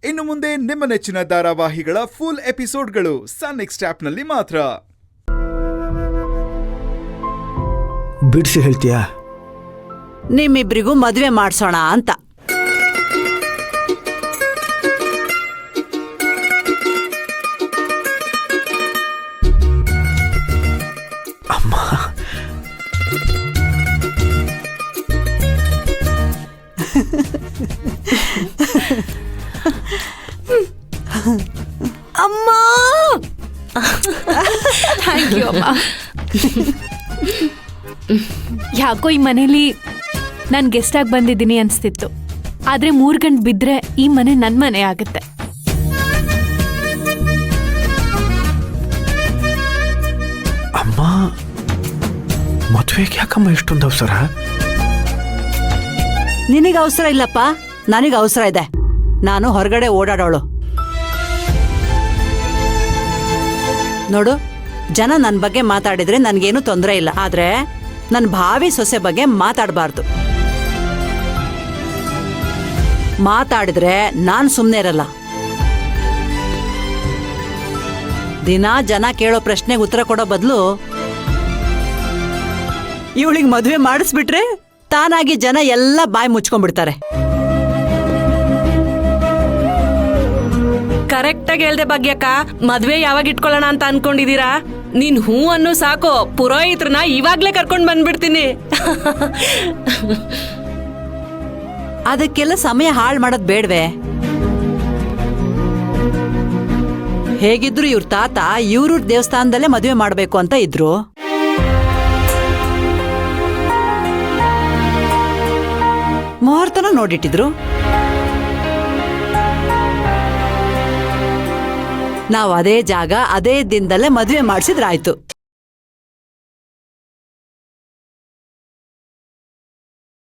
ಇನ್ನು ಮುಂದೆ ನಿಮ್ಮ ನೆಚ್ಚಿನ ಧಾರಾವಾಹಿಗಳ ಫುಲ್ ಎಪಿಸೋಡ್ಗಳು ಸನ್ ನೆಕ್ಸ್ಟ್ ಆಪ್ನಲ್ಲಿ ಮಾತ್ರ. ಬಿಡಿಸಿ ಹೇಳ್ತೀಯಾ? ನಿಮ್ಮಿಬ್ರಿಗೂ ಮದುವೆ ಮಾಡ್ಸೋಣ ಅಂತ. ಅಮ್ಮ, ಅಮ್ಮ, ಥ್ಯಾಂಕ್ ಯು ಅಮ್ಮ. ಯಾಕೋ ಈ ಮನೇಲಿ ನಾನು ಗೆಸ್ಟ್ ಆಗಿ ಬಂದಿದ್ದೀನಿ ಅನಿಸ್ತಿತ್ತು. ಆದರೆ 3 ಗಂಟೆ ಬಿದ್ದರೆ ಈ ಮನೆ ನನ್ನ ಮನೆ ಆಗುತ್ತೆ. ಅಮ್ಮ, ಮದುವೆಗೆ ಯಾಕಮ್ಮ ಇಷ್ಟೊಂದು ಅವಸರ? ನಿನಗೆ ಅವಸರ ಇಲ್ಲಪ್ಪ, ನನಗೆ ಅವಸರ ಇದೆ. ನಾನು ಹೊರಗಡೆ ಓಡಾಡೋಳು. ನೋಡು, ಜನ ನನ್ನ ಬಗ್ಗೆ ಮಾತಾಡಿದ್ರೆ ನನಗೇನು ತೊಂದರೆ ಇಲ್ಲ. ಆದ್ರೆ ನನ್ನ ಭಾವಿ ಸೊಸೆ ಬಗ್ಗೆ ಮಾತಾಡಬಾರ್ದು. ಮಾತಾಡಿದ್ರೆ ನಾನು ಸುಮ್ಮನೆ ಇರಲ್ಲ. ದಿನ ಜನ ಕೇಳೋ ಪ್ರಶ್ನೆಗೆ ಉತ್ತರ ಕೊಡೋ ಬದಲು ಇವಳಿಗೆ ಮದುವೆ ಮಾಡಿಸ್ಬಿಟ್ರೆ ತಾನಾಗಿ ಜನ ಎಲ್ಲ ಬಾಯಿ ಮುಚ್ಕೊಂಡ್ಬಿಡ್ತಾರೆ. ಕರೆಕ್ಟಾಗಿ ಹೇಳ್ದೆ ಭಾಗ್ಯಕ್ಕ. ಮದ್ವೆ ಯಾವಾಗ ಇಟ್ಕೊಳ್ಳೋಣ ಅಂತ ಅನ್ಕೊಂಡಿದೀರಾ? ನೀನ್ ಹೂ ಅನ್ನು ಸಾಕು, ಪುರೋಹಿತ್ರನ ಇವಾಗ್ಲೇ ಕರ್ಕೊಂಡ್ ಬಂದ್ಬಿಡ್ತೀನಿ. ಅದಕ್ಕೆಲ್ಲ ಸಮಯ ಹಾಳು ಮಾಡೋದ್ ಬೇಡ್ವೆ? ಹೇಗಿದ್ರು ಇವ್ರ ತಾತ ಇವ್ರ ದೇವಸ್ಥಾನದಲ್ಲೇ ಮದುವೆ ಮಾಡ್ಬೇಕು ಅಂತ ಇದ್ರು. ಮುಹೂರ್ತನ ನೋಡಿಟ್ಟಿದ್ರು. ನಾವು ಅದೇ ಜಾಗ ಅದೇ ದಿನದಲ್ಲೇ ಮದುವೆ ಮಾಡಿಸಿದ್ರಾಯ್ತು.